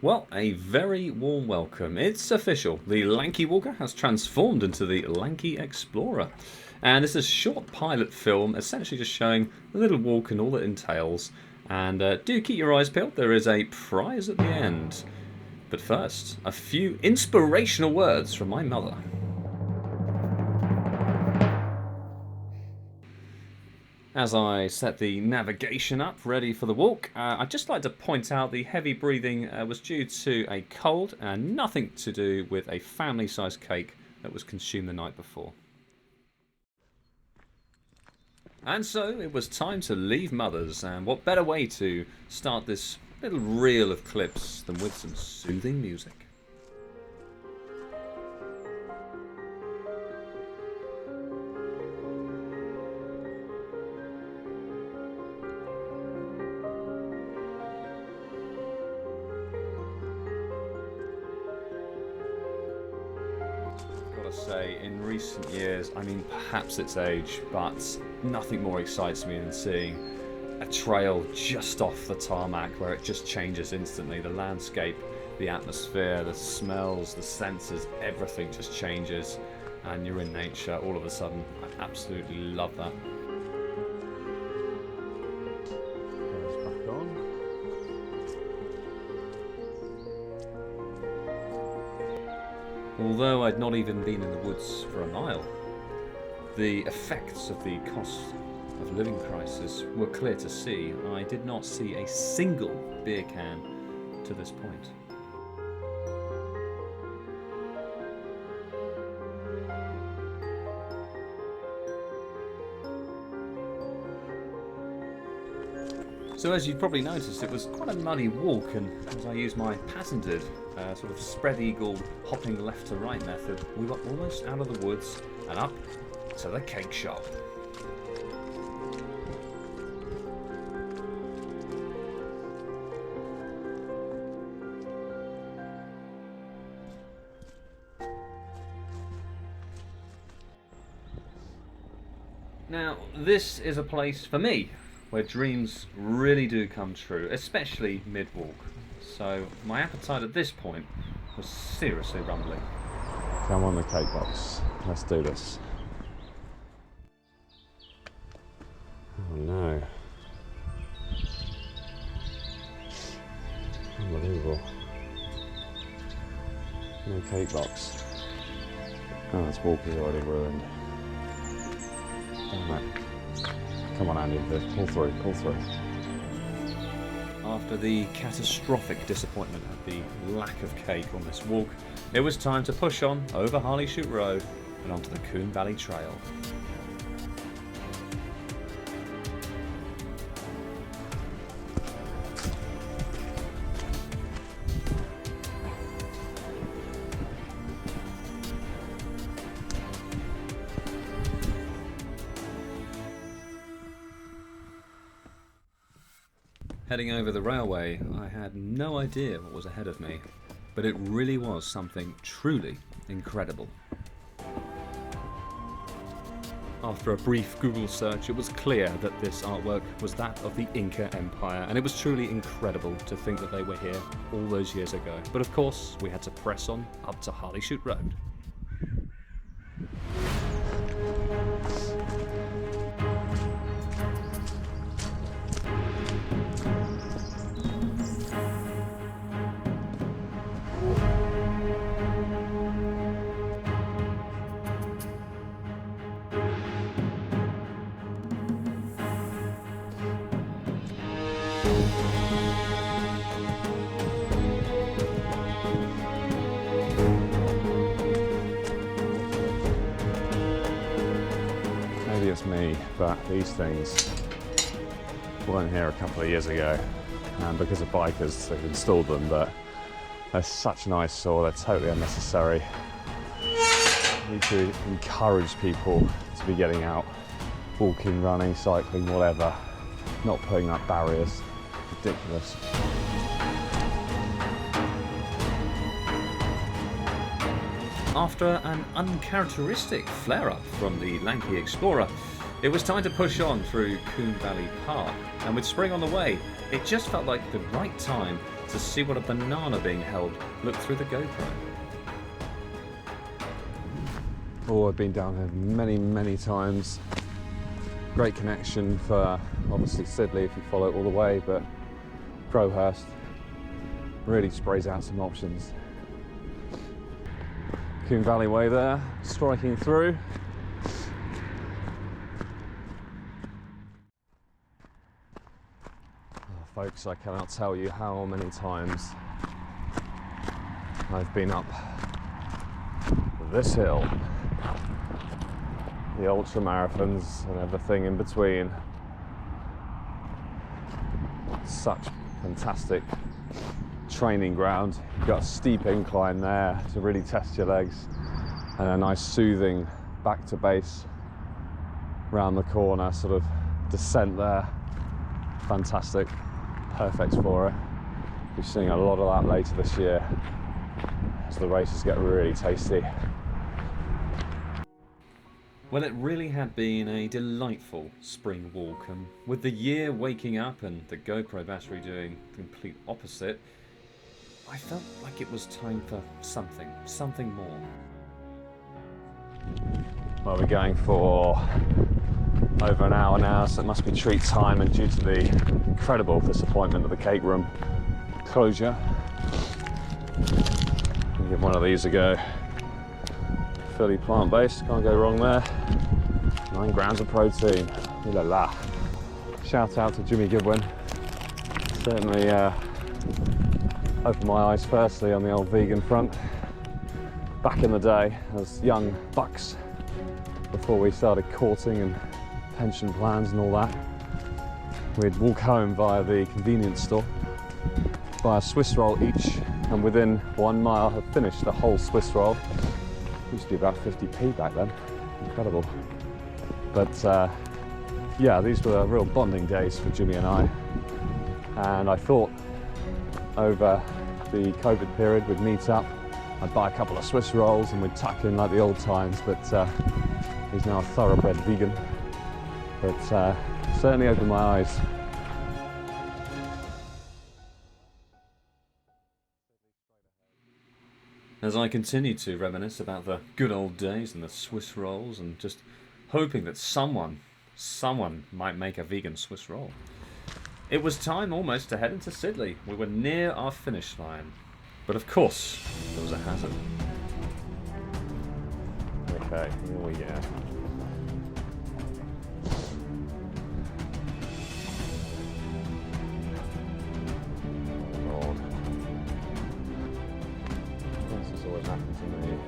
Well, a very warm welcome. It's official. The Lanky Walker has transformed into the Lanky Explorer. And this is a short pilot film, essentially just showing a little walk and all it entails. And do keep your eyes peeled, there is a prize at the end. But first, a few inspirational words from my mother. As I set the navigation up, ready for the walk, I'd just like to point out the heavy breathing was due to a cold and nothing to do with a family-sized cake that was consumed the night before. And so it was time to leave Mother's, and what better way to start this little reel of clips than with some soothing music. Say in recent years, I mean perhaps it's age, but nothing more excites me than seeing a trail just off the tarmac where it just changes instantly. The landscape, the atmosphere, the smells, the senses, everything just changes and you're in nature all of a sudden. I absolutely love that. Back on. Although I'd not even been in the woods for a mile, the effects of the cost of living crisis were clear to see. I did not see a single beer can to this point. So as you've probably noticed, it was quite a muddy walk, and as I used my patented sort of spread eagle hopping left to right method, we got almost out of the woods and up to the cake shop. Now, this is a place for me where dreams really do come true, especially mid-walk. So my appetite at this point was seriously rumbling. Come on, the cake box. Let's do this. Oh no. Unbelievable. No cake box. Oh, this walk is already ruined. Damn it. Come on, Andy, pull through, pull through. After the catastrophic disappointment at the lack of cake on this walk, it was time to push on over Harley Shoot Road and onto the Coombe Valley Trail. Heading over the railway, I had no idea what was ahead of me, but it really was something truly incredible. After a brief Google search, it was clear that this artwork was that of the Inca Empire, and it was truly incredible to think that they were here all those years ago. But of course, we had to press on up to Harley Shoot Road. Maybe it's me, but these things weren't here a couple of years ago, and because of bikers they've installed them, but they're such an eyesore, they're totally unnecessary. We need to encourage people to be getting out, walking, running, cycling, whatever, not putting up barriers. Ridiculous. After an uncharacteristic flare-up from the Lanky Explorer, it was time to push on through Coombe Valley Park, and with spring on the way, it just felt like the right time to see what a banana being held looked through the GoPro. Oh, I've been down here many, many times. Great connection for obviously Sidley if you follow it all the way, but Crowhurst really sprays out some options. Coombe Valley Way there, striking through. Oh, folks, I cannot tell you how many times I've been up this hill. The ultra marathons and everything in between. Such fantastic training ground. You've got a steep incline there to really test your legs, and a nice soothing back to base round the corner sort of descent there. Fantastic, perfect for it. We're seeing a lot of that later this year as the races get really tasty. Well, it really had been a delightful spring walk, and with the year waking up and the GoPro battery doing the complete opposite, I felt like it was time for something more. Well, we're going for over an hour now, so it must be treat time, and due to the incredible disappointment of the cake room closure, we'll give one of these a go. Fully plant-based, can't go wrong there. 9 grams of protein, ooh la la. Shout out to Jimmy Goodwin. Certainly opened my eyes firstly on the old vegan front. Back in the day, as young bucks, before we started courting and pension plans and all that, we'd walk home via the convenience store, buy a Swiss roll each, and within 1 mile have finished the whole Swiss roll. Used to be about 50p back then, incredible. But yeah, these were real bonding days for Jimmy and I. And I thought over the COVID period we'd meet up, I'd buy a couple of Swiss rolls and we'd tuck in like the old times, but he's now a thoroughbred vegan. But certainly opened my eyes. As I continued to reminisce about the good old days and the Swiss rolls, and just hoping that someone might make a vegan Swiss roll. It was time almost to head into Sidley. We were near our finish line. But of course, there was a hazard. Okay, here we go. Lord. This has always happened to me.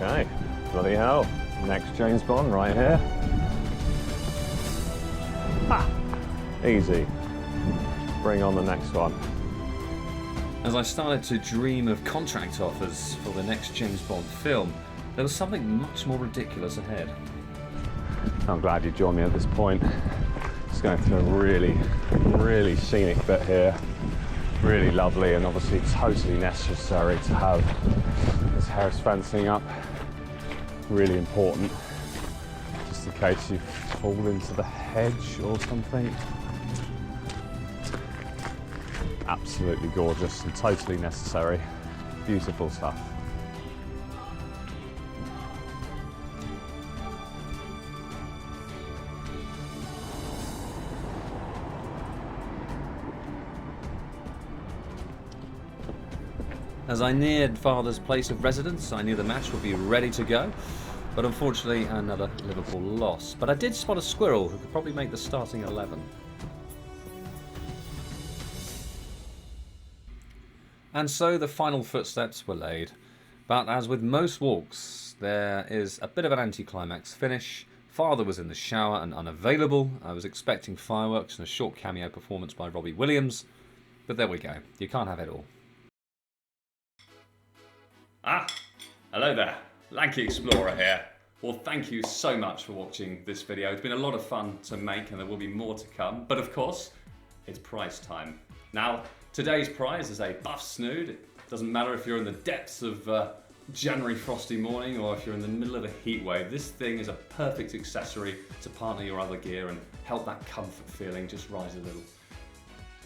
Okay, bloody hell. Next James Bond right here. Ha! Easy. Bring on the next one. As I started to dream of contract offers for the next James Bond film, there was something much more ridiculous ahead. I'm glad you joined me at this point. Just going through a really scenic bit here. Really lovely, and obviously totally necessary to have this Harris fencing up. Really important, just in case you fall into the hedge or something. Absolutely gorgeous and totally necessary. Beautiful stuff. As I neared father's place of residence, I knew the match would be ready to go, but unfortunately another Liverpool loss. But I did spot a squirrel who could probably make the starting 11. And so the final footsteps were laid. But as with most walks, there is a bit of an anticlimax finish. Father was in the shower and unavailable. I was expecting fireworks and a short cameo performance by Robbie Williams, but there we go. You can't have it all. Hello there, Lanky Explorer here. Well, thank you so much for watching this video. It's been a lot of fun to make, and there will be more to come. But of course, it's prize time. Now, today's prize is a buff snood. It doesn't matter if you're in the depths of January frosty morning, or if you're in the middle of a heat wave, this thing is a perfect accessory to partner your other gear and help that comfort feeling just rise a little.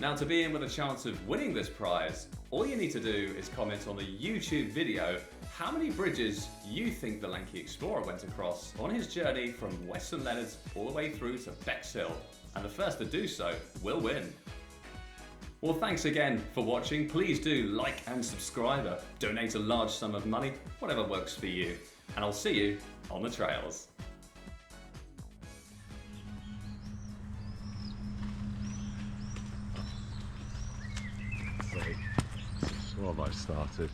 Now, to be in with a chance of winning this prize, all you need to do is comment on the YouTube video how many bridges you think the Lanky Explorer went across on his journey from Western Leonards all the way through to Bexhill, and the first to do so will win. Well, thanks again for watching. Please do like and subscribe, or donate a large sum of money, whatever works for you, and I'll see you on the trails. So, almost started.